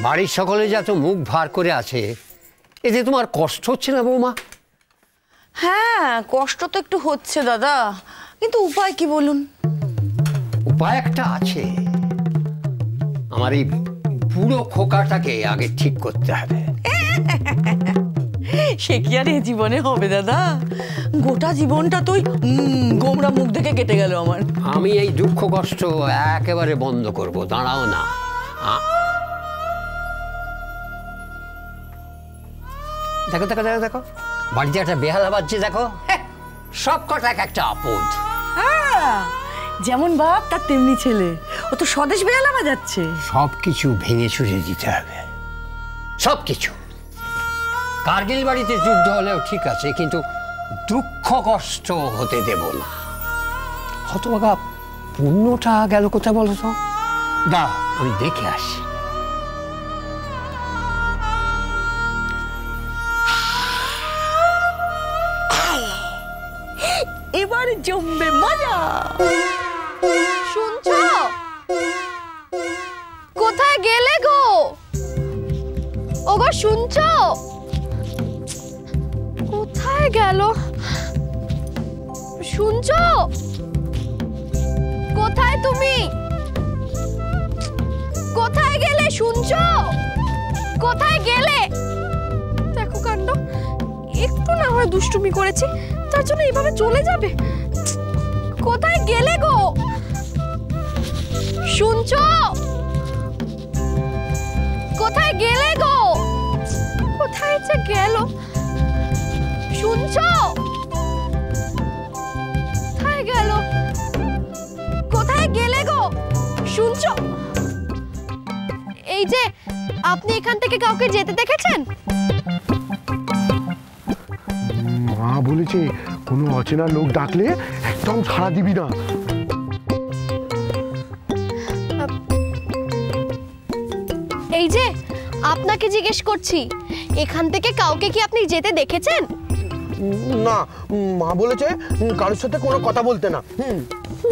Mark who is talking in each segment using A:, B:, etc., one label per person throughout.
A: বাড়ির সকলে যা তো মুখ ভার করে আছে, এতে তোমার কষ্ট হচ্ছে না বৌমা?
B: হ্যাঁ, কষ্ট তো একটু হচ্ছে দাদা, কিন্তু উপায় কি বলুন?
A: উপায় একটা আছে। আমার এই বুড়ো খোকাটাকে আগে ঠিক করতে হবে।
B: সে কি আর এ জীবনে হবে দাদা? গোটা জীবনটা তুই গোমরা মুখ দেখে কেটে গেল আমার।
A: আমি এই দুঃখ কষ্ট একেবারে বন্ধ করব, দাঁড়াও না। দেখো দেখো দেখো দেখো, বাড়িতে একটা বেহালা বাজছে, দেখো। সব কটা একটা আপদ।
B: যেমন বাপ তার তেমনি ছেলে, ও তো স্বদেশ বেহালা বাজাচ্ছে।
A: সব কিছু ভেঙে চুরে দিতে হবে, সব কিছু। কার্গিল বাড়িতে যুদ্ধ হলেও ঠিক আছে, কিন্তু দুঃখ কষ্ট হতে দেব না। হতভাগা পুণ্যটা গেল কোথায় বলো তো? দা, আমি দেখে আসি।
B: এবার জমবে মজা।
C: শুনছো? কোথায় গেলে গো? ওগো শুনছো? কোথায় গেল? শুনছো? কোথায় তুমি? কোথায় গেলে? শুনছো? কোথায় গেলে? দেখো কাণ্ড, একটু না হয় দুষ্টুমি করেছি, তার জন্য এইভাবে চলে যাবে। কোথায় গেলে গো? শুনছো? কোথায় গেলে গো? কোথায় যে গেল? শুনছো? কোথায় গেল? কোথায় গেলে গো? শুনছো? এই যে, আপনি এখান থেকে কাউকে যেতে দেখেছেন?
D: মা বলেছে কোনো অচেনা লোক ডাকলে একদম সাড়া দিবি না।
C: এই যে, আপনাকে জিজ্ঞেস করছি, এখান থেকে কাউকে কি আপনি যেতে দেখেছেন?
D: না, মা বলেছে কারোর সাথে কোনো কথা বলতে না।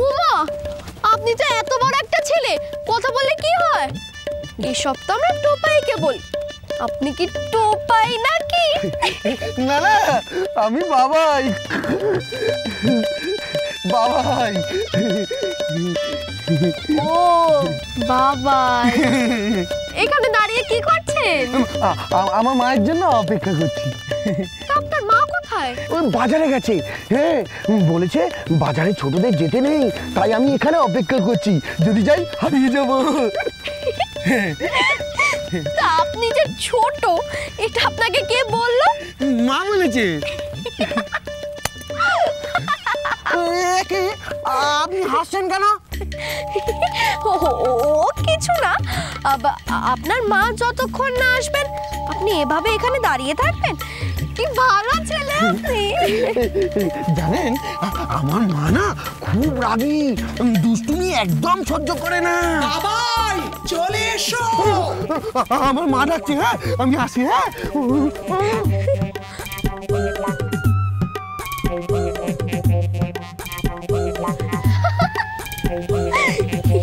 C: উমা, আপনি তো এত বড় একটা ছেলে, কথা বললে কি হয়? এসব তো আমরা টোপাইকে বলি। আপনি কি টোপাই নাকি?
D: না না, আমি বাবাই। বাবাই।
C: ও বাবা, এখানে দাঁড়িয়ে কি করছেন?
D: আমার মায়ের জন্য অপেক্ষা করছি।
C: আপনার মা কোথায়?
D: ওই বাজারে গেছে। হ্যাঁ, বলেছে বাজারে ছোটদের যেতে নেই, তাই আমি এখানে অপেক্ষা করছি। যদি যাই হারিয়ে যাব।
C: তা আপনি যে ছোট, এটা আপনাকে কে বললো?
D: মা বলেছে। আপনি হাসছেন কেন?
C: ও কিছু না। আপনার মা যতক্ষণ না আসবেন আপনি এভাবে এখানে দাঁড়িয়ে থাকবেন? কি ভালো ছেলে আপনি।
D: জানেন, আমার মা না খুব রাগী, দুষ্টুমি একদম সহ্য করে না।
E: বাবাই চলে এসো।
D: আমার মা ডাকছে। হ্যাঁ, আমি আসি। হ্যাঁ,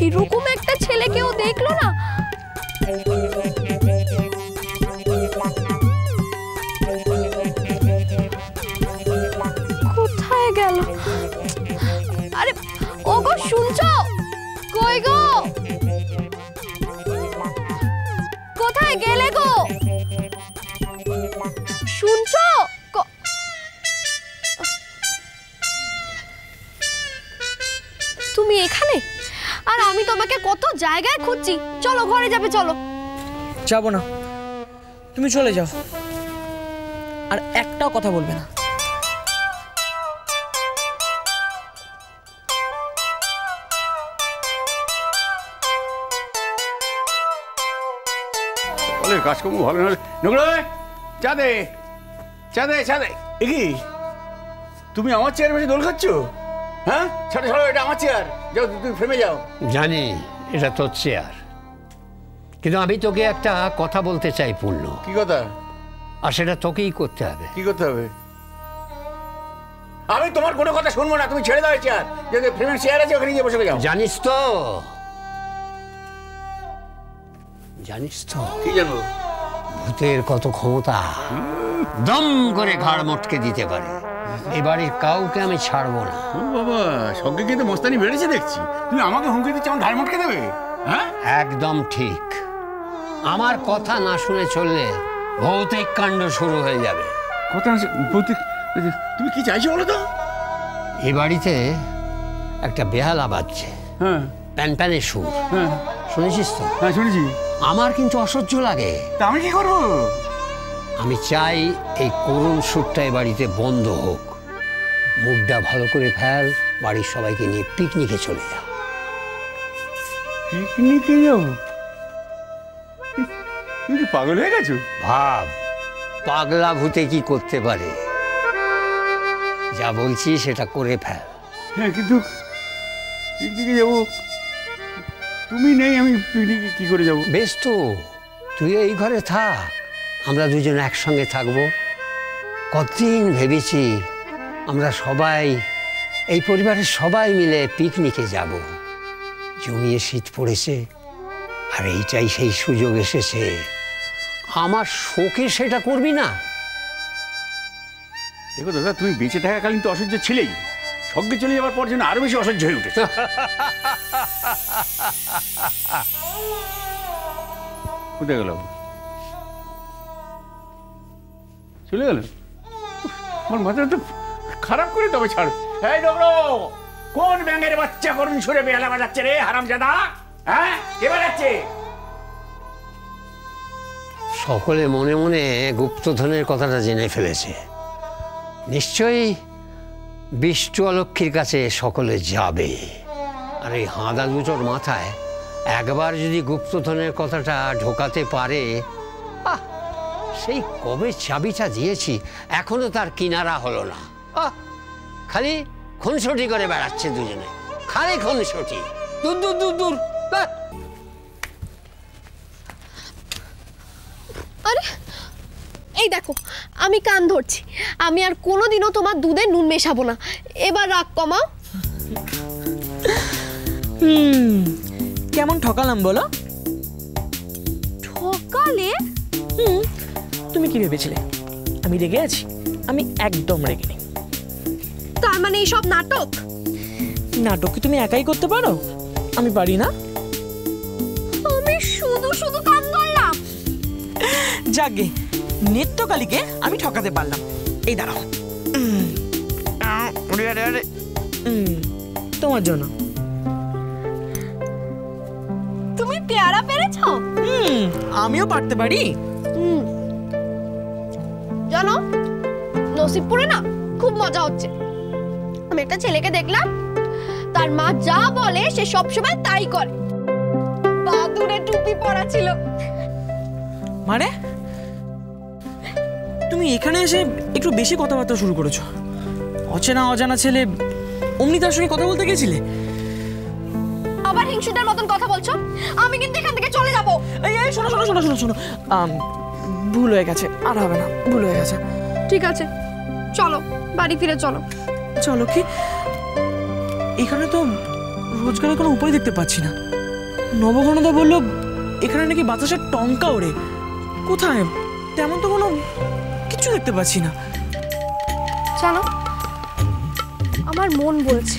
C: এরকম একটা ছেলে কেউ দেখলো না? কোথায় গেল? আরে ওগো শুনছো? কই গো? কোথায় গেলে গো? শুনছো? তুমি এখানে? আর আমি তোমাকে কত জায়গায় খুঁজছি। চলো ঘরে যাবে, চলো।
E: যাব না, তুমি চলে যাও, আর একটাও কথা বলবে না।
F: কাজকর্ম ভালো না। চা দে, চা দে, চা দে। কি তুমি আমার চেয়ার বসে দোল খাচ্ছ? হ্যাঁ, ছাড়ো ছাড়ো, এটা আমার চেয়ার। যাও, তুমি ফ্রেমে যাও।
A: জানি এটা তোর চেয়ার, কিন্তু আমি তোকে একটা কথা বলতে চাই পূর্ণ।
F: কি কথা?
A: আর সেটা তোকেই করতে হবে।
F: কি করতে হবে? আমি তোমার কোনো কথা শুনবো না, তুমি ছেড়ে দাও চেয়ার। যদি ফ্রেমের চেয়ার আছে ওখানে গিয়ে বসে যাও।
A: জানিস তো জানিস তো
F: কি জানো?
A: ভূতের কত ক্ষমতা, দম করে ঘাড় মটকে দিতে পারে। এই বাড়ির কাউকে আমি ছাড়বো না।
F: ও বাবা, সঙ্গে কিন্তু মস্তানি বেড়েছে দেখছি। তুমি আমাকে হুমকি দিচ্ছ আমার ঘাড় মটকে দেবে? হ্যাঁ,
A: একদম ঠিক। আমার কথা না শুনে চললে ভৌতিক কাণ্ড শুরু হয়ে যাবে।
F: কথা বলতে তুমি কি চাইছো বলো তো?
A: এই বাড়িতে একটা বেহালা বাজছে,
F: হ্যাঁ
A: প্যান প্যানের সুর।
F: হ্যাঁ
A: শুনেছিস তো?
F: হ্যাঁ শুনেছি।
A: আমার কিন্তু অসহ্য লাগে।
F: তা আমি কি করবো?
A: আমি চাই এই করুণ সুরটা এই বাড়িতে বন্ধ হোক। মুখটা ভালো করে ফেল, বাড়ির সবাইকে নিয়ে পিকনিকে চলে যা।
F: পিকনিকে যাবো? তুমি কি পাগল হয়ে গেছো?
A: ভাব, পাগলা ভূতে কি করতে পারে। যা বলছি সেটা করে ফেল।
F: হ্যাঁ, কিন্তু পিকনিকে যাবো, তুমি নেই, আমি পিকনিকে কি করে যাবো?
A: বেশ তো, তুই এই ঘরে থাক, আমরা দুজন একসঙ্গে থাকবো। কতদিন ভেবেছি আমরা সবাই, এই পরিবারের সবাই মিলে পিকনিকে যাব। জমিয়ে শীত পড়েছে, আর এইটাই সেই সুযোগ এসেছে। আমার শোকে সেটা করবি না?
F: দেখো দাদা, তুমি বেঁচে থাকাকালীন তো অসহ্য ছিলেই, সঙ্গে চলে যাওয়ার পর যেন আরো বেশি অসহ্য হয়ে উঠেছে। কোথায় গেল? চলে গেল? আমার মাথাটা তো খারাপ করে তবে ছাড়। এই ডগরো, কোন ব্যাঙের বাচ্চা করুন সুরে বেহালা বাজাচ্ছে রে হারামজাদা? হ্যাঁ, কে বাজাচ্ছে?
A: সকলে মনে মনে গুপ্তধনের কথাটা জেনে ফেলেছে। নিশ্চয়ই বিষ্টু অলক্ষীর কাছে সকলে যাবে। আর এই হাঁদা দুটোর মাথায় একবার যদি গুপ্তধনের কথাটা ঢোকাতে পারে, সেই কবে চাবিটা দিয়েছি, এখনো তার কিনারা হলো না। খালি খুনসুটি করে বেড়াচ্ছে দুজনে, খালি খুনসুটি। দূর দূর দূর দূর।
C: আরে এই দেখো, আমি কান ধরছি, আমি আর কোনোদিনও তোমার দুধে নুন মেশাবো না। এবার রাগ কমাও।
E: কেমন ঠকালাম বলো?
C: ঠকালে?
E: তুমি কি ভেবেছিলে আমি রেগে আছি? আমি একদম রেগে নেই।
C: তার মানে এইসব নাটক?
E: নাটক কি তুমি একাই করতে পারো? আমি পারি না?
C: আমি শুধু শুধু কান ধরলাম।
E: যাগে, নিত্যকালীকে আমি ঠকাতে পারলাম। এই দাঁড়াও, তোমার জন্য।
C: তুমি পেয়ারা পেরেছো?
E: আমিও পারতে পারি।
C: জানো, নসিবপুরে না খুব মজা হচ্ছে। আমি একটা ছেলেকে দেখলাম, তার মা যা বলে সে সবসময় তাই করে। বাদুড়ে টুপি পরা ছিল।
E: মানে তুমি এখানে এসে একটু বেশি কথাবার্তা শুরু করেছো। অচেনা অজানা ছেলে, অমনি তার সঙ্গে কথা বলতে গেছিলে?
C: আবার হিংসুটার মতন কথা বলছো? আমি কিন্তু এখান থেকে চলে যাবো।
E: এই শোনো শোনো শোনো শোনো শোনো, ভুল হয়ে গেছে, আর হবে না, ভুল হয়ে গেছে।
C: ঠিক আছে, চলো বাড়ি ফিরে চলো।
E: চলো কি? এখানে তো রোজগারের কোনো উপায় দেখতে পাচ্ছি না। নবঘনদা বললো এখানে নাকি বাতাসের টঙ্কা ওড়ে। কোথায়? তেমন তো কোনো কিছু দেখতে পাচ্ছি না।
C: জানো, আমার মন বলছে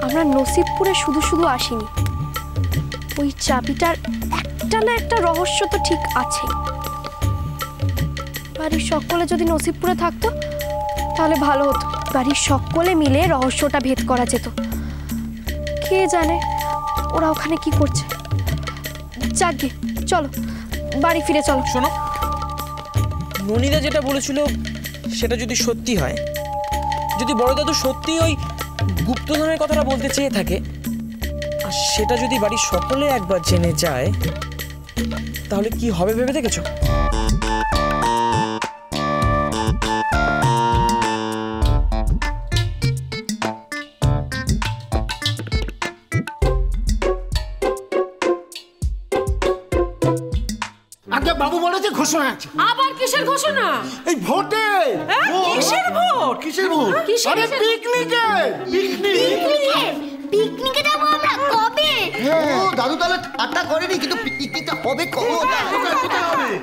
C: আমরা নসিবপুরে শুধু শুধু আসিনি। ওই চাবিটার একটা না একটা রহস্য তো ঠিক আছে। বাড়ির সকলে যদি নসিবপুরে থাকতো তাহলে ভালো হতো। বাড়ির সকলে মিলে রহস্যটা ভেদ করা যেত। কে জানে ওরা ওখানে কি করছে। যাকগে, চলো বাড়ি ফিরে চলো।
E: শোনো, ননিদা যেটা বলেছিল সেটা যদি সত্যি হয়, যদি বড় দাদু সত্যি ওই গুপ্তধনের কথাটা বলতে চেয়ে থাকে, আর সেটা যদি বাড়ির সকলে একবার জেনে যায়, তাহলে কি হবে ভেবে দেখেছো?
D: আগে বাবু বলেছে ঘোষণা আছে।
B: আবার কিসের ঘোষণা?
D: এই ভোটে।
B: কিসের ভোট?
D: কিসের ভোট? আরে পিকনিকে। পিকনিক।
C: পিকনিকে যাবো আমরা কবে?
D: ও দাদু, তাহলে
G: ঠাট্টা করেনি, কিন্তু পিকনিকটা হবে কোথায়?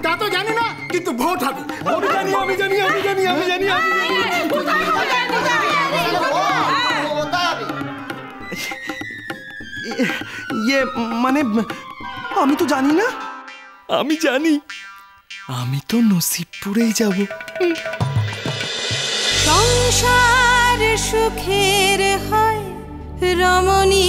H: তা তো জানি না, কিন্তু ভোট হবে। আমি জানি
G: কোথায় হবে?
H: ইয়ে মানে আমি তো জানি না। আমি জানি, আমি তো নসিবপুরেই যাব।
I: সংসার সুখের হয় রমণী